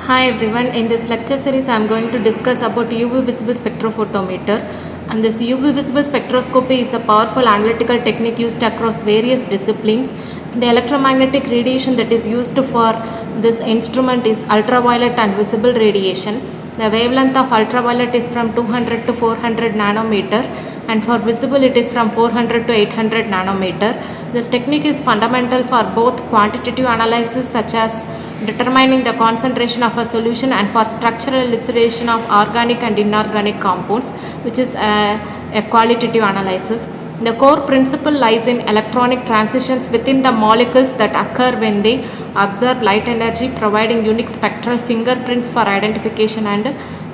Hi everyone, in this lecture series I am going to discuss about UV visible spectrophotometer, and this UV visible spectroscopy is a powerful analytical technique used across various disciplines. The electromagnetic radiation that is used for this instrument is ultraviolet and visible radiation. The wavelength of ultraviolet is from 200 to 400 nanometer, and for visible it is from 400 to 800 nanometer. This technique is fundamental for both quantitative analysis such as determining the concentration of a solution and for structural elucidation of organic and inorganic compounds, which is a qualitative analysis. The core principle lies in electronic transitions within the molecules that occur when they absorb light energy, providing unique spectral fingerprints for identification and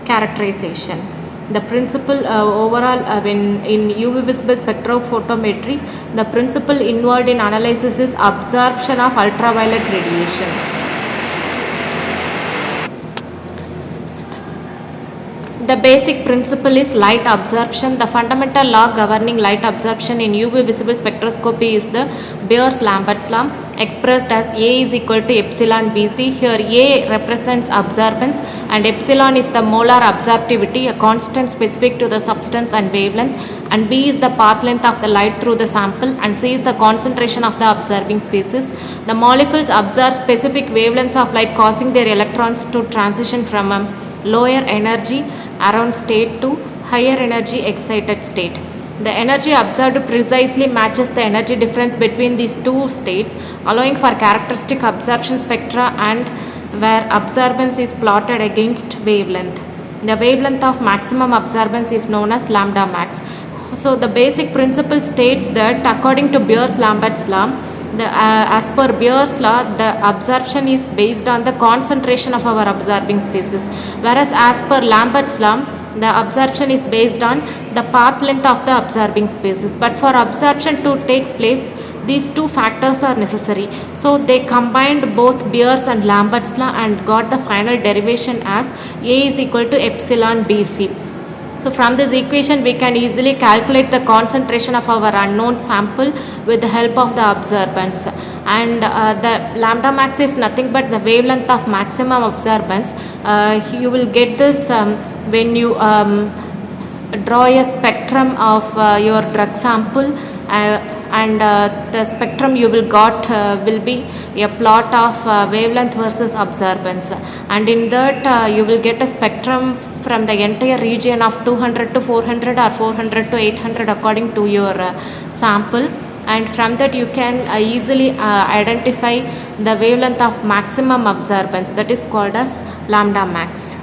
characterization. The principle overall when in UV visible spectrophotometry, the principle involved in analysis is absorption of ultraviolet radiation. The basic principle is light absorption. The fundamental law governing light absorption in UV visible spectroscopy is the Beer-Lambert's law, expressed as A is equal to epsilon Bc. Here A represents absorbance and epsilon is the molar absorptivity, a constant specific to the substance and wavelength, and B is the path length of the light through the sample, and C is the concentration of the observing species. The molecules absorb specific wavelengths of light, causing their electrons to transition from a lower energy around state to higher energy excited state. The energy observed precisely matches the energy difference between these two states, allowing for characteristic absorption spectra and where absorbance is plotted against wavelength. The wavelength of maximum absorbance is known as lambda max. So the basic principle states that according to Beer-Lambert's law, as per Beer's law, the absorption is based on the concentration of our observing species, whereas as per Lambert's law, the absorption is based on the path length of the observing species. But for absorption to take place, these two factors are necessary. So they combined both Beer's and Lambert's law and got the final derivation as A is equal to epsilon Bc. So from this equation we can easily calculate the concentration of our unknown sample with the help of the absorbance, and the lambda max is nothing but the wavelength of maximum absorbance. You will get this when you draw a spectrum of your drug sample, and the spectrum you will got will be a plot of wavelength versus absorbance, and in that you will get a spectrum from the entire region of 200 to 400 or 400 to 800 according to your sample, and from that you can easily identify the wavelength of maximum absorbance, that is called as lambda max.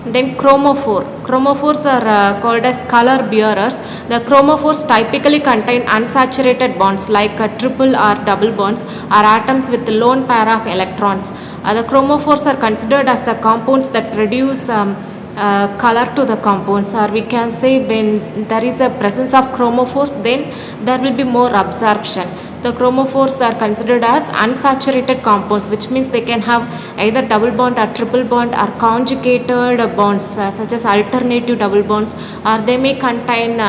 Then chromophore. Chromophores are called as color bearers. The chromophores typically contain unsaturated bonds like triple or double bonds or atoms with lone pair of electrons. The chromophores are considered as the compounds that produce color to the compounds, or we can say when there is a presence of chromophores, then there will be more absorption. The chromophores are considered as unsaturated compounds, which means they can have either double bond or triple bond or conjugated bonds such as alternative double bonds, or they may contain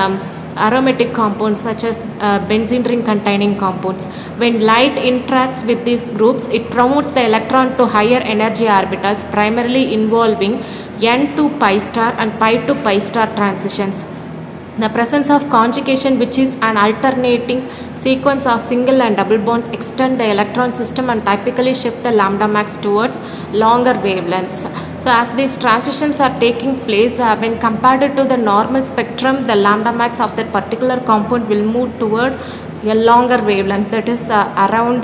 aromatic compounds such as benzene ring containing compounds. When light interacts with these groups, it promotes the electron to higher energy orbitals, primarily involving n to pi star and pi to pi star transitions. The presence of conjugation, which is an alternating sequence of single and double bonds, extend the electron system and typically shift the lambda max towards longer wavelengths. So as these transitions are taking place, when compared to the normal spectrum, the lambda max of that particular compound will move toward a longer wavelength, that is around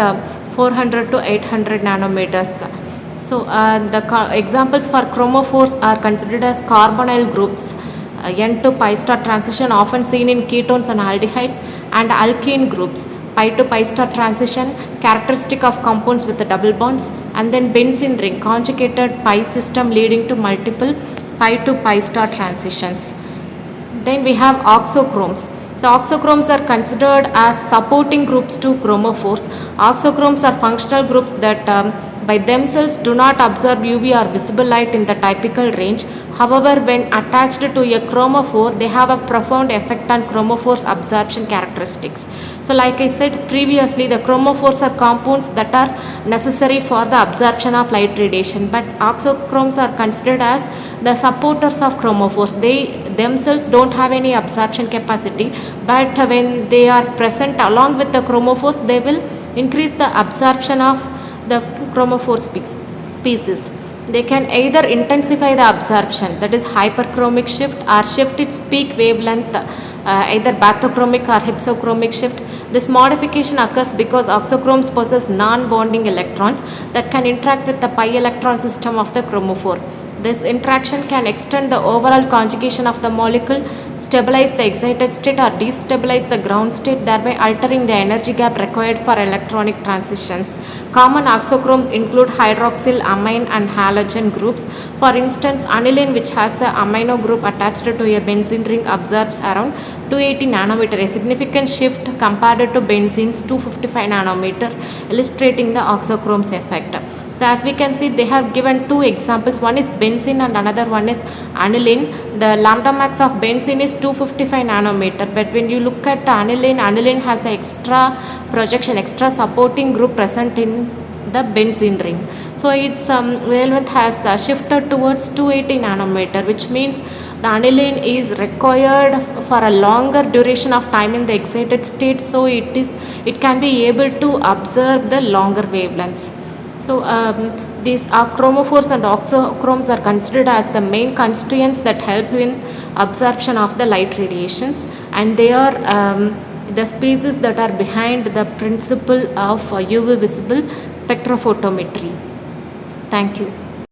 400 to 800 nanometers. So the examples for chromophores are considered as carbonyl groups, n to pi star transition often seen in ketones and aldehydes, and alkene groups, pi to pi star transition characteristic of compounds with the double bonds, and then benzene ring conjugated pi system leading to multiple pi to pi star transitions. Then we have oxochromes. So oxochromes are considered as supporting groups to chromophores. Oxochromes are functional groups that by themselves do not absorb UV or visible light in the typical range. However, when attached to a chromophore, they have a profound effect on chromophore's absorption characteristics. So like I said previously, the chromophores are compounds that are necessary for the absorption of light radiation, but oxochromes are considered as the supporters of chromophores. They themselves don't have any absorption capacity, but when they are present along with the chromophores, they will increase the absorption of the chromophore species. They can either intensify the absorption, that is hyperchromic shift, or shift its peak wavelength, either bathochromic or hypsochromic shift. This modification occurs because oxochromes possess non-bonding electrons that can interact with the pi electron system of the chromophore. This interaction can extend the overall conjugation of the molecule, stabilize the excited state or destabilize the ground state, thereby altering the energy gap required for electronic transitions. Common oxochromes include hydroxyl, amine and halogen groups. For instance, aniline, which has a amino group attached to a benzene ring, absorbs around 280 nanometer, a significant shift compared to benzene's 255 nanometer, illustrating the oxochromes effect. So as we can see, they have given two examples. One is benzene and another one is aniline. The lambda max of benzene is 255 nanometer, but when you look at aniline, aniline has an extra projection, extra supporting group present in the benzene ring. So its wavelength has shifted towards 280 nanometer, which means the aniline is required for a longer duration of time in the excited state, so it can be able to observe the longer wavelengths. So these chromophores and oxochromes are considered as the main constituents that help in absorption of the light radiations, and they are the species that are behind the principle of UV visible spectrophotometry. Thank you.